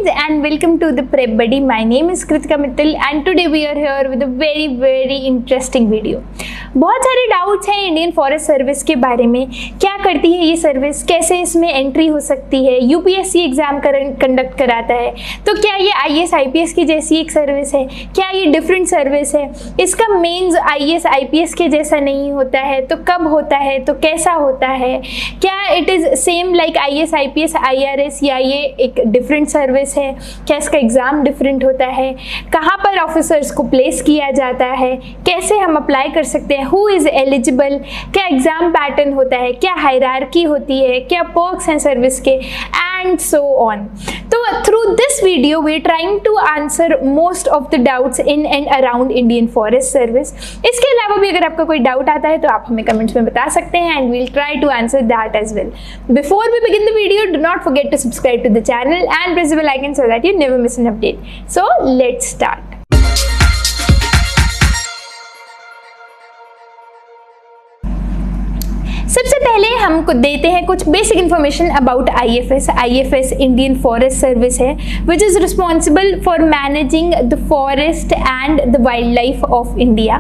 friends and welcome to the Prep Buddy. My name is Kritika Mittal and today we are here with a very interesting video. बहुत सारे doubts हैं Indian forest service के बारे में। क्या करती है ये सर्विस, कैसे इसमें एंट्री हो सकती है, यूपीएससी एग्जाम कंडक्ट कराता है, तो क्या ये आईएएस आईपीएस की जैसी एक सर्विस है, क्या ये डिफरेंट सर्विस है, इसका मेंस आईएएस आईपीएस के जैसा नहीं होता है, तो कब होता है, तो कैसा होता है, क्या it is same like IAS IPS IRS या ये एक डिफरेंट सर्विस है, क्या इसका एग्ज़ाम डिफरेंट होता है, कहाँ पर ऑफिसर्स को प्लेस किया जाता है, कैसे हम अप्लाई कर सकते हैं, हु इज़ एलिजिबल, क्या एग्ज़ाम पैटर्न होता है, क्या हायरार्की होती है, क्या पर्क्स हैं सर्विस के एंड सो ऑन। तो through this video we are trying to answer most of the doubts in and around Indian forest service. इसके अलावा भी अगर आपका कोई डाउट आता है तो आप हमें कमेंट्स में बता सकते हैं and we'll try to answer that as well. Before we begin the video, do not forget to subscribe to the channel and press the bell icon so that you never miss an update. So let's start. सबसे पहले हमको देते हैं कुछ basic information about IFS. IFS Indian forest service है which is responsible for managing the forest and the wildlife of India.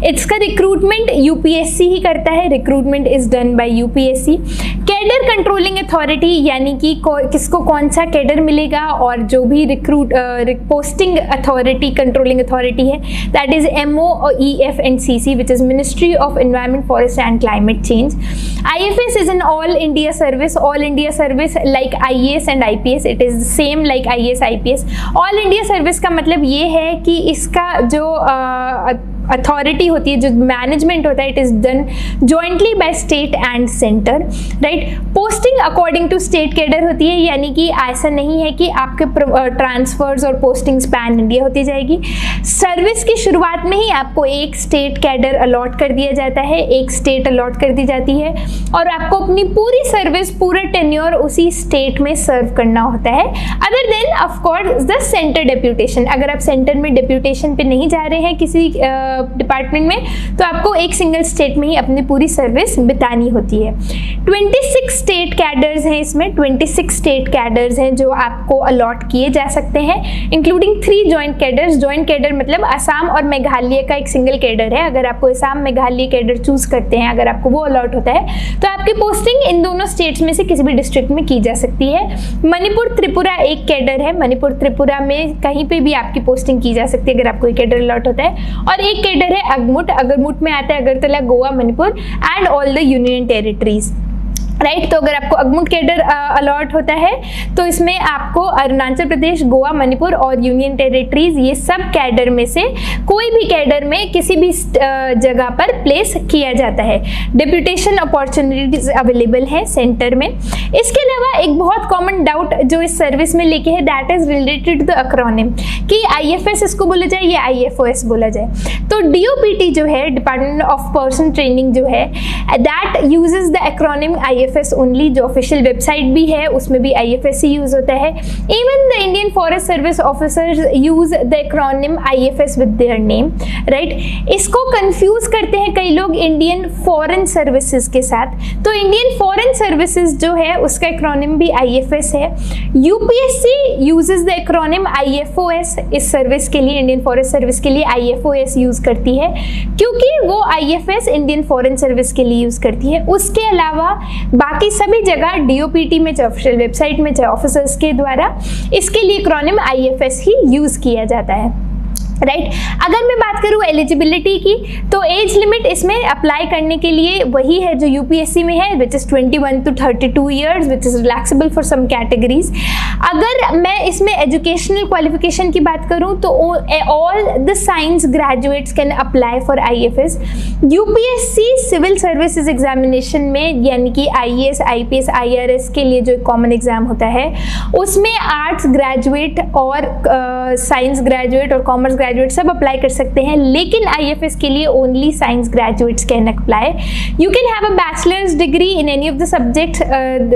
इसका recruitment UPSC ही करता है, recruitment is done by UPSC. Cadre controlling authority यानी कि किसको कौन सा कैडर मिलेगा और जो भी पोस्टिंग अथॉरिटी कंट्रोलिंग अथॉरिटी है that is MOEF and CC which is Ministry of Environment, Forest and Climate Change. IFS is an all India service like IAS and IPS. It is same like IAS IPS. All India service का मतलब ये है कि इसका जो authority होती है, जो मैनेजमेंट होता है, it is done jointly by state and centre, right. Posting according to state cadre होती है, यानी कि ऐसा नहीं है कि आपके ट्रांसफर्स और पोस्टिंग्स पैन इंडिया होती जाएगी। सर्विस की शुरुआत में ही आपको एक स्टेट कैडर अलॉट कर दिया जाता है, एक स्टेट अलॉट कर दी जाती है और आपको अपनी पूरी सर्विस, पूरा टेन्योर उसी स्टेट में सर्व करना होता है। Other than of course the centre deputation. अगर आप सेंटर में डेप्यूटेशन पे नहीं जा रहे हैं किसी डिपार्टमेंट में, तो आपको एक सिंगल स्टेट में ही अपनी पूरी सर्विस बितानी होती है। 26 स्टेट कैडर्स हैं इसमें, 26 स्टेट कैडर्स हैं जो आपको अलॉट किए जा सकते हैं, including 3 joint cadres. Joint cadre मतलब असम और मेघालय का एक सिंगल कैडर है। अगर आपको असम मेघालय कैडर चूज करते हैं, अगर आपको वो अलॉट होता है तो आपकी पोस्टिंग इन दोनों स्टेट्स में से किसी भी डिस्ट्रिक्ट में की जा सकती है। मणिपुर त्रिपुरा एक कैडर है, मणिपुर त्रिपुरा में कहीं पे भी आपकी पोस्टिंग की जा सकती है अगर आपको एक कैडर अलॉट होता है। और एक कैडर है अगरमुट में आता है Agartala, Goa, Manipur and all the union territories, right. तो अगर आपको अगमुट कैडर अलॉट होता है तो इसमें आपको अरुणाचल प्रदेश, गोवा, मणिपुर और यूनियन टेरिटरीज, ये सब कैडर में से कोई भी कैडर में किसी भी जगह पर प्लेस किया जाता है। डेप्यूटेशन अपॉर्चुनिटीज अवेलेबल है सेंटर में। इसके अलावा एक बहुत कॉमन डाउट जो इस सर्विस में लेके है that is related to the acronym, कि आईएफएस इसको बोला जाए या आईएफओएस बोला जाए। तो डीओपीटी जो है, डिपार्टमेंट ऑफ पर्सन ट्रेनिंग जो है, that uses the acronym IFS only. जो ऑफिशियल वेबसाइट भी है उसमें भी IFS ही यूज होता है। Even the Indian forest service officers use the acronym IFS with their name, right. इसको कंफ्यूज करते हैं कई लोग इंडियन फॉरेन सर्विसेज के साथ। तो इंडियन फॉरेन सर्विसेज जो है उसका एक्रोनिम भी IFS है। UPSC uses the acronym IFOS इस सर्विस के लिए, इंडियन फॉरेस्ट सर्विस के लिए IFOS यूज करती है क्योंकि वो IFS इंडियन फॉरेन सर्विस के लिए यूज करती है। उसके अलावा बाकी सभी जगह डीओपीटी में, चाहे ऑफिशियल वेबसाइट में, चाहे ऑफिसर्स के द्वारा, इसके लिए एक्रोनिम IFS ही यूज किया जाता है, राइट। अगर मैं बात करूँ एलिजिबिलिटी की, तो एज लिमिट इसमें अप्लाई करने के लिए वही है जो यूपीएससी में है, which is 21 to 32 years, which is relaxable for some categories. अगर मैं इसमें एजुकेशनल क्वालिफिकेशन की बात करूँ तो all the science graduates can apply for IFS। UPSC civil services examination में, यानी कि IAS IPS IRS के लिए जो कॉमन एग्जाम होता है, उसमें आर्ट्स ग्रेजुएट और साइंस ग्रेजुएट और कॉमर्स ग्रेजुएट ग्रेजुएट सब अप्लाई कर सकते हैं, लेकिन IFS के लिए only science graduates can apply. You can have a bachelors degree in any of the subjects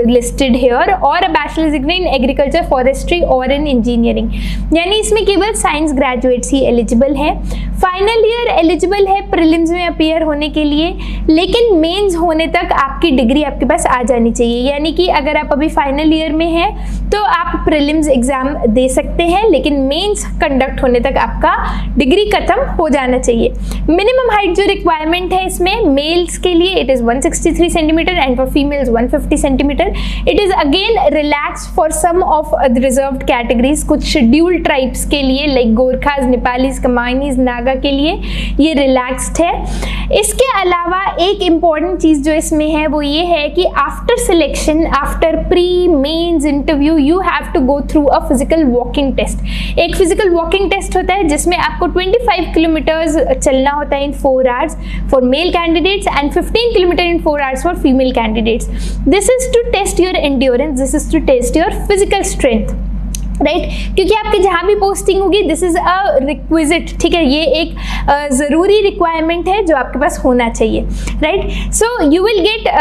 listed here और a bachelors degree in agriculture, forestry और इन इंजीनियरिंग. यानी इसमें केवल साइंस ग्रेजुएट्स ही एलिजिबल है. फाइनल ईयर एलिजिबल है prelims में appear होने के लिए, लेकिन मेंस होने तक आपकी डिग्री आपके पास आ जानी चाहिए. यानी कि अगर आप अभी फाइनल ईयर में हैं तो आप प्रीलिम्स एग्जाम दे सकते हैं, लेकिन मेंस कंडक्ट होने तक आपका डिग्री खत्म हो जाना चाहिए. मिनिमम हाइट जो रिक्वायरमेंट है इसमें, मेल्स के लिए it is 163 centimetre and for females 150 centimetre. It is again relax for some of reserved categories. कुछ शेड्यूल्ड ट्राइब्स के लिए लाइक गोरखाज, नेपालीज, कमाइनीज, नागा के लिए ये रिलैक्स्ड है. इसके अलावा एक इंपॉर्टेंट चीज जो इसमें है वो ये है कि after selection, after pre mains interview, you have to go through a physical walking test. एक फिजिकल वॉकिंग टेस्ट होता है जिसमें आपको 25 किलोमीटर्स चलना होता है in 4 hours for male candidates and 15 kilometre in 4 hours for female candidates. This is to test your endurance, this is to test your physical strength, right. क्योंकि आपकी जहाँ भी पोस्टिंग होगी दिस इज अ रिक्विजिट, ठीक है, ये एक ज़रूरी रिक्वायरमेंट है जो आपके पास होना चाहिए, right. So you will get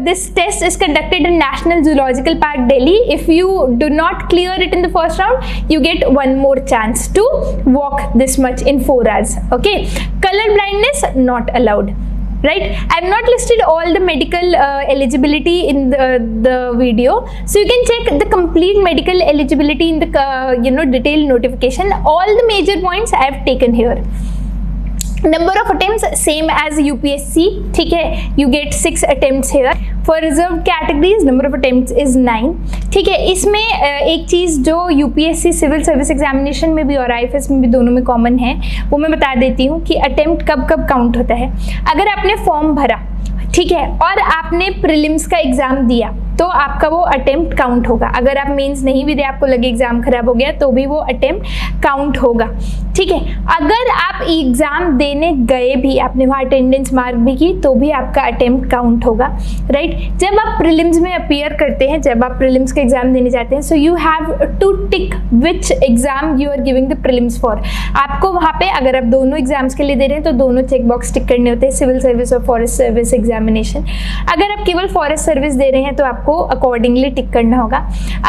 this test is conducted in National Zoological Park Delhi. If you do not clear it in the first round you get one more chance to walk this much in 4 hours. Okay. Colour blindness not allowed. Right, I have not listed all the medical eligibility in the video, so you can check the complete medical eligibility in the detailed notification. All the major points I have taken here. Number of attempts same as UPSC, ठीक है, you get 6 attempts here. For reserved categories number of attempts is 9. ठीक है. इसमें एक चीज़ जो UPSC civil service examination में भी और IFS में भी दोनों में कॉमन है वो मैं बता देती हूँ कि अटेम्प्ट कब कब काउंट होता है. अगर आपने फॉर्म भरा, ठीक है, और आपने प्रीलिम्स का एग्जाम दिया तो आपका वो अटेम्प्ट काउंट होगा. अगर आप मेंस नहीं भी दे, आपको लगे एग्जाम खराब हो गया, तो भी वो अटेम्प्ट काउंट होगा, ठीक है. अगर आप एग्जाम देने गए भी, आपने वहाँ अटेंडेंस मार्क भी की, तो भी आपका अटेम्प्ट काउंट होगा, राइट. जब आप प्रीलिम्स में अपीयर करते हैं, जब आप प्रीलिम्स का एग्जाम देने जाते हैं, so you have to tick which exam you are giving the prelims for. आपको वहाँ पे अगर आप दोनों एग्जाम्स के लिए दे रहे हैं तो दोनों चेक बॉक्स टिक करने होते हैं, सिविल सर्विस और फॉरेस्ट सर्विस एग्जामिनेशन. अगर आप केवल फॉरेस्ट सर्विस दे रहे हैं तो आपको अकॉर्डिंगली टिक करना होगा.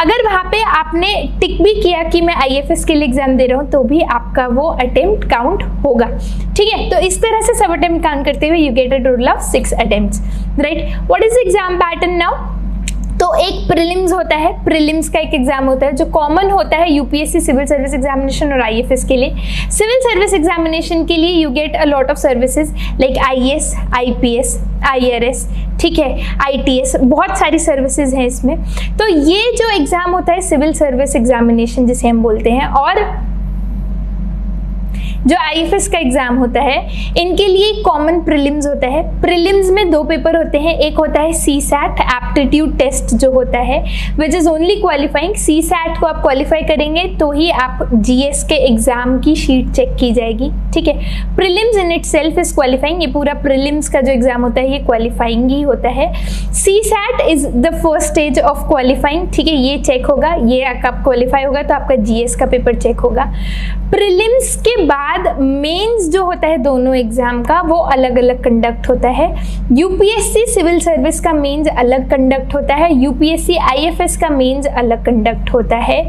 अगर वहाँ पे आपने टिक भी किया कि मैं IFS के लिए एग्जाम दे रहा हूँ तो भी आपका वो अटेम्प्ट काउंट होगा, ठीक है. तो इस तरह से सब अटेम्प्ट काउंट करते हुए you get a total of 6 attempts, right. What is the exam pattern now? तो एक प्रीलिम्स होता है, प्रीलिम्स का एक एग्जाम होता है जो कॉमन होता है UPSC सिविल सर्विस एग्जामिनेशन और IFS के लिए. सिविल सर्विस एग्जामिनेशन के लिए you get a lot of services like IAS, IPS, IRS, ठीक है, ITS, बहुत सारी सर्विसेज हैं इसमें. तो ये जो एग्जाम होता है सिविल सर्विस एग्जामिनेशन जिसे हम बोलते हैं, और जो IFS का एग्जाम होता है, इनके लिए कॉमन प्रीलिम्स होता है. प्रीलिम्स में 2 पेपर होते हैं. एक होता है CSAT एप्टीट्यूड टेस्ट जो होता है which is only qualifying. CSAT को आप क्वालिफाई करेंगे तो ही आप GS के एग्जाम की शीट चेक की जाएगी, ठीक है. Prelims in it self is qualifying. ये पूरा प्रीलिम्स का जो एग्जाम होता है ये क्वालिफाइंग ही होता है. CSAT is the first stage of qualifying, ठीक है. ये चेक होगा, ये आप क्वालिफाई होगा तो आपका GS का पेपर चेक होगा. प्रीलिम्स के बाद मेंस जो होता है दोनों एग्जाम का वो अलग अलग कंडक्ट होता है. UPSC सिविल सर्विस का मेंस अलग कंडक्ट होता है, UPSC IFS का मेंस अलग कंडक्ट होता है.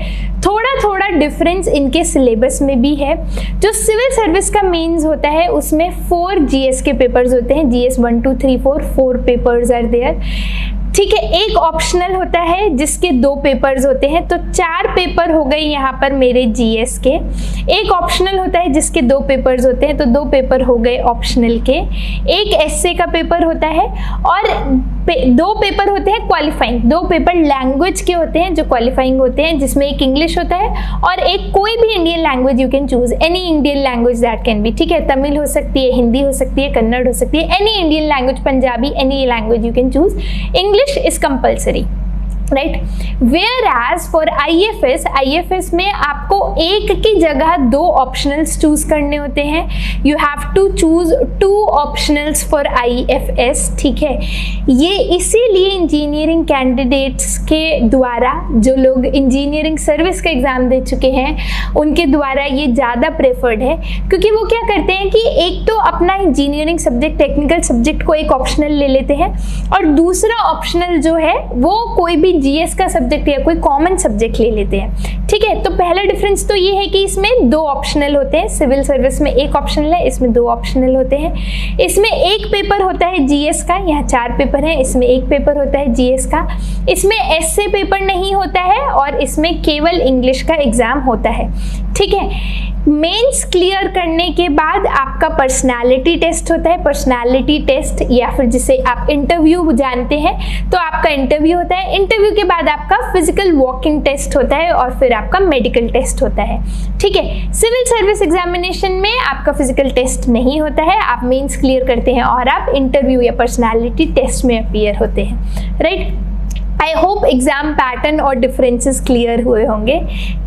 थोड़ा थोड़ा डिफरेंस इनके सिलेबस में भी है. जो सिविल सर्विस का मेंस होता है उसमें 4 GS के पेपर्स होते हैं. GS 1 2 3 4 पेपर्स आर देयर, ठीक है. एक ऑप्शनल होता है जिसके 2 पेपर्स होते हैं, तो 4 पेपर हो गए यहाँ पर मेरे GS के. एक ऑप्शनल होता है जिसके 2 पेपर्स होते हैं, तो 2 पेपर हो गए ऑप्शनल के. एक एस्से का पेपर होता है और 2 पेपर होते हैं क्वालिफाइंग. 2 पेपर लैंग्वेज के होते हैं जो क्वालिफाइंग होते हैं, जिसमें एक इंग्लिश होता है और एक कोई भी Indian language you can choose, any Indian language that can be, ठीक है. तमिल हो सकती है, हिंदी हो सकती है, कन्नड़ हो सकती है, any Indian language, Punjabi, any language you can choose. English is compulsory, right. Whereas for IFS में आपको एक की जगह 2 ऑप्शनल्स चूज करने होते हैं। You have to choose 2 optionals for IFS, ठीक है। ये इसीलिए इंजीनियरिंग कैंडिडेट्स के द्वारा, जो लोग इंजीनियरिंग सर्विस का एग्जाम दे चुके हैं उनके द्वारा ये ज़्यादा प्रेफर्ड है, क्योंकि वो क्या करते हैं कि एक तो अपना इंजीनियरिंग सब्जेक्ट, टेक्निकल सब्जेक्ट को एक ऑप्शनल ले लेते हैं, और दूसरा ऑप्शनल जो है वो कोई भी GS का सब्जेक्ट या कोई कॉमन सब्जेक्ट ले लेते हैं, ठीक है। तो पहला डिफरेंस तो ये है कि इसमें 2 ऑप्शनल होते हैं। सिविल सर्विस में 1 ऑप्शनल है, इसमें 2 ऑप्शनल होते हैं। इसमें 1 पेपर होता है GS का, यहाँ 4 पेपर हैं, इसमें 1 पेपर होता है GS का। इसमें ऐसे पेपर नहीं होता है और इसमें केवल इंग्लिश का एग्जाम होता है, ठीक है। मेंस क्लियर करने के बाद आपका पर्सनालिटी टेस्ट होता है। पर्सनालिटी टेस्ट या फिर जिसे आप इंटरव्यू जानते हैं, तो आपका इंटरव्यू होता है। इंटरव्यू के बाद आपका फिजिकल वॉकिंग टेस्ट होता है और फिर आपका मेडिकल टेस्ट होता है, ठीक है। सिविल सर्विस एग्जामिनेशन में आपका फिजिकल टेस्ट नहीं होता है, आप मेंस क्लियर करते हैं और आप इंटरव्यू या पर्सनालिटी टेस्ट में अपीयर होते हैं, right. I hope exam pattern और डिफरेंसेस क्लियर हुए होंगे,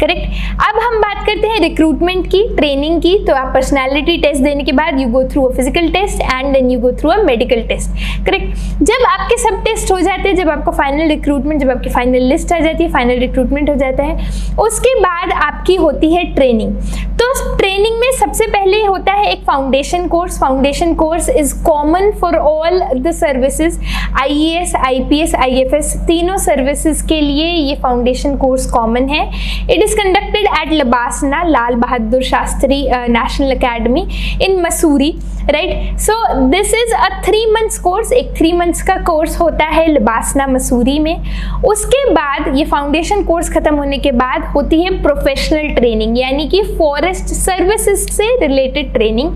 करेक्ट। अब हम बात करते हैं रिक्रूटमेंट की, ट्रेनिंग की। तो आप पर्सनालिटी टेस्ट देने के बाद you go through a physical test and then you go through a medical test, correct. जब आपके सब टेस्ट हो जाते हैं, जब आपका फाइनल रिक्रूटमेंट, जब आपकी फाइनल लिस्ट आ जाती है, फाइनल रिक्रूटमेंट हो जाता है, उसके बाद आपकी होती है ट्रेनिंग। तो ट्रेनिंग में सबसे पहले होता है एक foundation course. Foundation course is common for all the services, IAS, IPS, IFS, तीनों सर्विसेज के लिए ये फाउंडेशन कोर्स कॉमन है। It is conducted at LBSNAA, Lal Bahadur Shastri national academy in Mussoorie, right. So this is a 3 months course, एक 3 months का course होता है लबासना मसूरी में। उसके बाद ये फाउंडेशन कोर्स खत्म होने के बाद होती है प्रोफेशनल ट्रेनिंग, यानी कि फॉरेस्ट सर्विसेज से related training,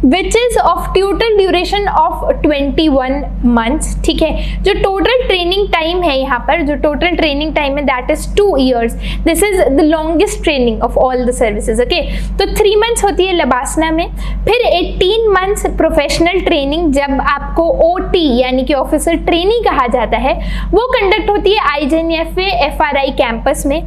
which is of total duration of 21 months, ठीक है। जो टोटल ट्रेनिंग टाइम है, यहाँ पर जो टोटल ट्रेनिंग टाइम है that is 2 years। This is the longest training of all the services, okay. तो 3 months होती है लबासना में, फिर 18 months प्रोफेशनल ट्रेनिंग, जब आपको OT यानी कि ऑफिसर ट्रेनिंग कहा जाता है, वो कंडक्ट होती है IJNFA FRI कैंपस में,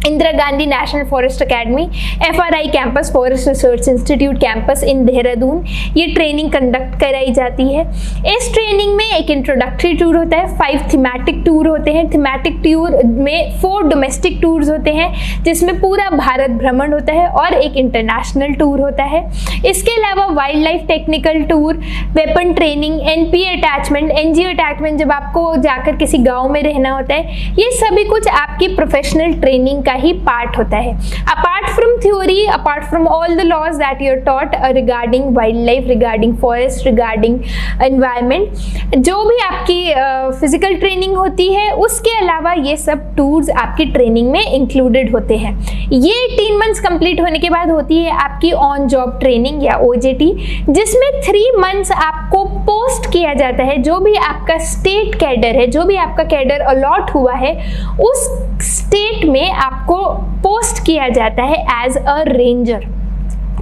Indira Gandhi national forest academy, FRI campus, forest research institute campus इन देहरादून। ये ट्रेनिंग कंडक्ट कराई जाती है। इस ट्रेनिंग में एक इंट्रोडक्टरी टूर होता है, 5 थीमेटिक टूर होते हैं। थीमेटिक टूर में 4 डोमेस्टिक टूर्स होते हैं, जिसमें पूरा भारत भ्रमण होता है, और एक इंटरनेशनल टूर होता है। इसके अलावा wild life technical tour, weapon training, NPA attachment, NGO attachment, जब आपको जाकर किसी गाँव में रहना होता है, ये सभी कुछ आपकी प्रोफेशनल ट्रेनिंग का ही पार्ट होता है। Apart from theory, apart from all the laws that you are taught regarding wild life, regarding forest, regarding environment, जो भी आपकी फिजिकल ट्रेनिंग होती है, उसके अलावा ये सब टूर्स आपकी ट्रेनिंग में इंक्लूडेड होते हैं। ये 18 months कंप्लीट होने के बाद होती है आपकी ऑन जॉब ट्रेनिंग या OJT, जिसमें 3 months आपको पोस्ट किया जाता है। जो भी आपका स्टेट कैडर है, जो भी आपका कैडर अलॉट हुआ है, उस स्टेट में आपको पोस्ट किया जाता है एज अ रेंजर,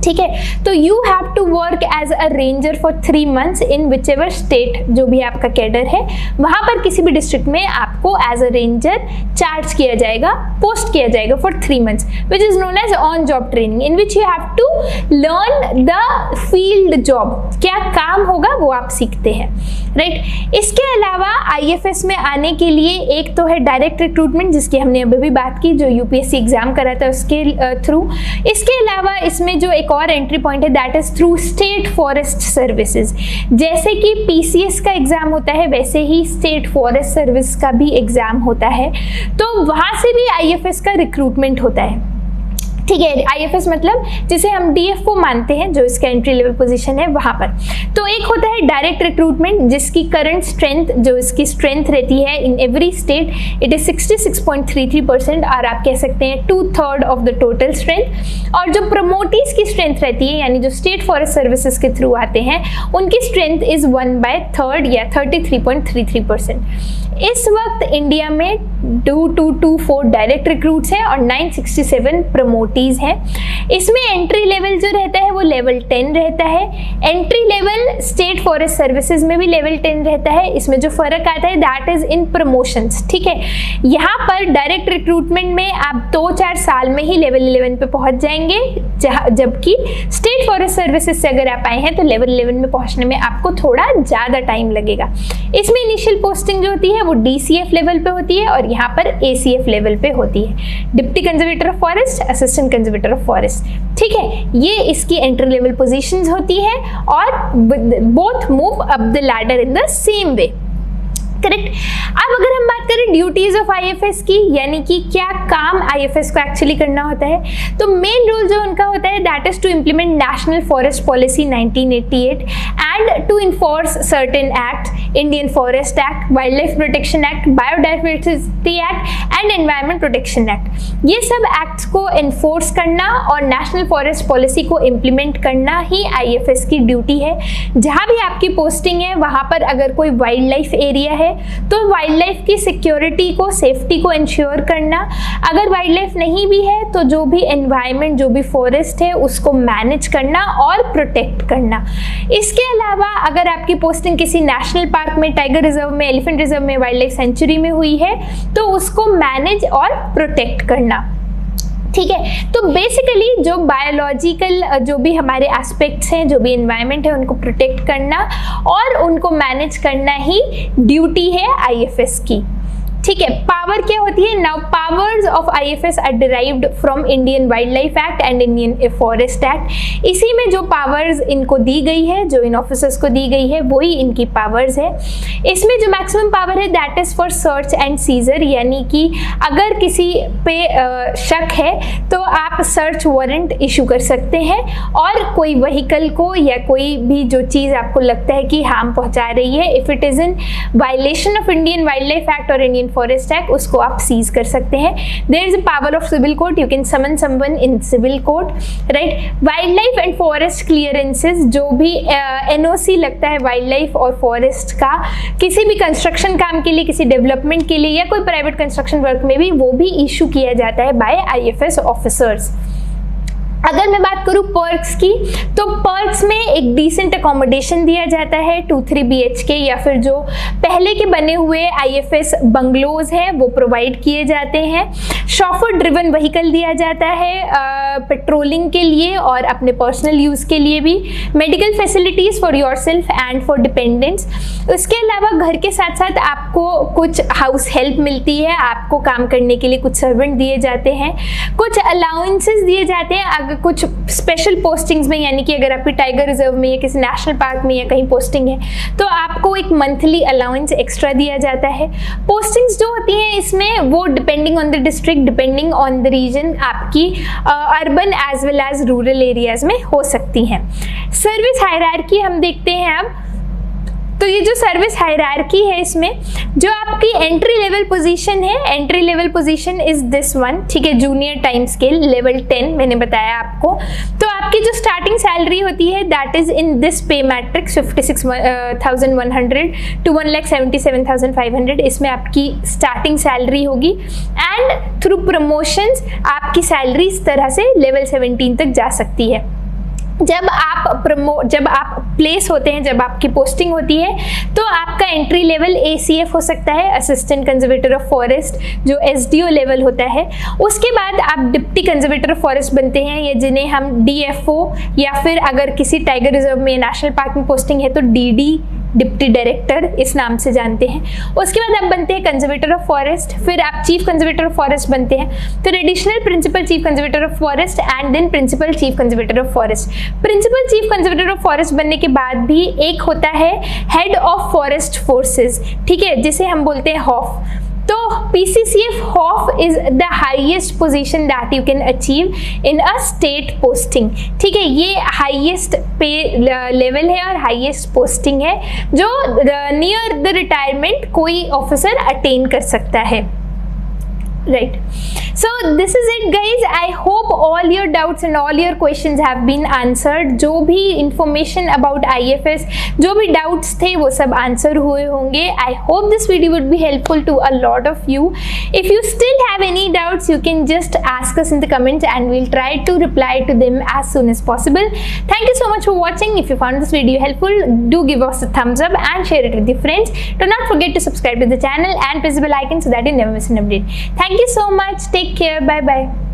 ठीक है। तो you have to work as a ranger for 3 months in whichever state, जो भी आपका कैडर है, वहां पर किसी भी डिस्ट्रिक्ट में आपको एज अ रेंजर चार्ज किया जाएगा, पोस्ट किया जाएगा for 3 months, which is known as on job training, in which you have to learn the field job. क्या काम होगा वो आप सीखते हैं, राइट। इसके अलावा IFS में आने के लिए एक तो है डायरेक्ट रिक्रूटमेंट, जिसकी हमने अभी भी बात की, जो UPSC एग्जाम कराता है उसके थ्रू। इसके अलावा इसमें जो एक और एंट्री पॉइंट है that is through state forest services. जैसे कि PCS का एग्जाम होता है, वैसे ही स्टेट फॉरेस्ट सर्विस का भी एग्जाम होता है, तो वहां से भी IFS का रिक्रूटमेंट होता है, ठीक है। IFS मतलब जिसे हम DFO मानते हैं, जो इसका एंट्री लेवल पोजीशन है वहां पर। तो एक होता है डायरेक्ट रिक्रूटमेंट, जिसकी करंट स्ट्रेंथ, जो इसकी स्ट्रेंथ रहती है in every state, it is 66.33%, और आप कह सकते हैं 2/3 ऑफ द टोटल स्ट्रेंथ। और जो प्रमोटीज की स्ट्रेंथ रहती है, यानी जो स्टेट फॉरेस्ट सर्विसेज के थ्रू आते हैं, उनकी स्ट्रेंथ इज 1/3 या 33.33%। इस वक्त इंडिया में 2224 डायरेक्ट रिक्रूट्स हैं और 967 प्रमोटी रिस्पॉन्सिबिलिटीज़ हैं। इसमें एंट्री लेवल जो रहता है वो लेवल 10 रहता है। Entry level state forest services में भी लेवल 10 रहता है। इसमें जो फ़र्क आता है दैट इज़ इन प्रमोशंस, ठीक है। यहाँ पर डायरेक्ट रिक्रूटमेंट में आप 2-4 साल में ही लेवल 11 पे पहुँच जाएंगे, जबकि स्टेट फॉरेस्ट सर्विसेज से अगर आप आए हैं तो लेवल 11 में पहुँचने में आपको थोड़ा ज़्यादा टाइम लगेगा। इसमें इनिशियल पोस्टिंग जो होती है वो DCF लेवल पे होती है और यहाँ पर ACF लेवल पे होती है, deputy conservator of forest, assistant conservator of forest, ठीक है। ये इसकी एंट्री लेवल पोजीशंस होती है और both move up the ladder in the same way, correct. अब अगर हम बात करें ड्यूटीज ऑफ IFS की, यानी कि क्या काम IFS को एक्चुअली करना होता है, तो मेन रोल जो उनका होता है that is to implement national forest policy 1988 and to enforce certain act, Indian forest act, wild life protection act, biodiversity act and environment protection act. ये सब एक्ट्स को इन्फोर्स करना और नेशनल फॉरेस्ट पॉलिसी को इम्प्लीमेंट करना ही IFS की duty है। जहाँ भी आपकी पोस्टिंग है वहाँ पर अगर कोई वाइल्ड लाइफ एरिया है तो वाइल्ड लाइफ की सिक्योरिटी को, सेफ्टी को इंश्योर करना, अगर वाइल्ड लाइफ नहीं भी है तो जो भी एनवायरनमेंट, जो भी फॉरेस्ट है उसको मैनेज करना और प्रोटेक्ट करना। इसके अलावा अगर आपकी पोस्टिंग किसी नेशनल पार्क में, टाइगर रिजर्व में, एलिफेंट रिजर्व में, वाइल्ड लाइफ सेंचुरी में हुई है तो उसको मैनेज और प्रोटेक्ट करना, ठीक है। तो बेसिकली जो बायोलॉजिकल जो भी हमारे एस्पेक्ट्स हैं, जो भी एनवायरनमेंट है उनको प्रोटेक्ट करना और उनको मैनेज करना ही ड्यूटी है IFS की, ठीक है। पावर क्या होती है? Now powers of IFS are derived from Indian wild life act and Indian forest act. इसी में जो पावर्स इनको दी गई है, जो इन ऑफिसर्स को दी गई है, वही इनकी पावर्स है। इसमें जो मैक्सिमम पावर है that is for search and seizure, यानी कि अगर किसी पे शक है तो आप सर्च वारंट इशू कर सकते हैं और कोई व्हीकल को या कोई भी जो चीज़ आपको लगता है कि हार्म पहुंचा रही है, if it is in violation of Indian wild life act और इंडियन फॉरेस्ट एक्ट, उसको आप सीज कर सकते हैं। There is a power of civil court, you can summon someone in civil court, right. Wild life and forest clearances, जो भी NOC लगता है वाइल्ड लाइफ और फॉरेस्ट का किसी भी कंस्ट्रक्शन काम के लिए, किसी डेवलपमेंट के लिए या कोई प्राइवेट कंस्ट्रक्शन वर्क में भी, वो भी इशू किया जाता है बाय IFS ऑफिसर्स। अगर मैं बात करूँ पर्क्स की, तो पर्क्स में एक डिसेंट अकोमोडेशन दिया जाता है, 2-3 BHK या फिर जो पहले के बने हुए IFS बंगलोज हैं वो प्रोवाइड किए जाते हैं। शॉफर ड्रिवन व्हीकल दिया जाता है पेट्रोलिंग के लिए और अपने पर्सनल यूज़ के लिए भी। Medical facilities for yourself and for dependents. उसके अलावा घर के साथ साथ आपको कुछ हाउस हेल्प मिलती है, आपको काम करने के लिए कुछ सर्वेंट दिए जाते हैं, कुछ अलाउंसेस दिए जाते हैं कुछ स्पेशल पोस्टिंग्स में, यानी कि अगर आपकी टाइगर रिजर्व में या किसी नेशनल पार्क में या कहीं पोस्टिंग है तो आपको एक मंथली अलाउंस एक्स्ट्रा दिया जाता है। पोस्टिंग्स जो होती हैं इसमें वो depending on the district, depending on the region, आपकी urban as well as rural areas में हो सकती हैं। सर्विस हायरार्की हम देखते हैं अब। तो ये जो सर्विस हायरार्की है इसमें जो आपकी एंट्री लेवल पोजीशन है, entry level position is this one, ठीक है। जूनियर टाइम स्केल लेवल 10 मैंने बताया आपको। तो आपकी जो स्टार्टिंग सैलरी होती है दैट इज इन दिस पे मैट्रिक्स 56,100 to 1,77,500, इसमें आपकी स्टार्टिंग सैलरी होगी एंड थ्रू प्रमोशंस आपकी सैलरी इस तरह से लेवल 17 तक जा सकती है। जब आप प्लेस होते हैं, जब आपकी पोस्टिंग होती है तो आपका एंट्री लेवल ACF हो सकता है, असिस्टेंट कंजर्वेटर ऑफ फॉरेस्ट, जो SDO लेवल होता है। उसके बाद आप डिप्टी कंजर्वेटर ऑफ फॉरेस्ट बनते हैं, या जिन्हें हम DFO, या फिर अगर किसी टाइगर रिजर्व में, नेशनल पार्क में पोस्टिंग है तो DD, डिप्टी डायरेक्टर इस नाम से जानते हैं। उसके बाद आप बनते हैं कंजर्वेटर ऑफ फॉरेस्ट, फिर आप चीफ कंजर्वेटर ऑफ फॉरेस्ट बनते हैं, फिर additional principal chief conservator of forest and then principal chief conservator of forest. Principal chief conservator of forest बनने के बाद भी एक होता है हेड ऑफ फॉरेस्ट फोर्सेज, ठीक है, जिसे हम बोलते हैं HOF। तो PCCF HOF is the highest position that you can achieve in a state posting, ठीक है। ये हाईएस्ट पे लेवल है और हाईएस्ट पोस्टिंग है जो नियर द रिटायरमेंट कोई ऑफिसर अटेन कर सकता है। Right. So this is it guys. I hope all your doubts and all your questions have been answered. जो भी information about IFS, जो भी doubts थे वो सब answer हुए होंगे. I hope this video would be helpful to a lot of you. If you still have any doubts, you can just ask us in the comments and we'll try to reply to them as soon as possible. Thank you so much for watching. If you found this video helpful, do give us a thumbs up and share it with your friends. Do not forget to subscribe to the channel and press the bell icon so that you never miss an update. Thank you so much. Take care. Bye bye.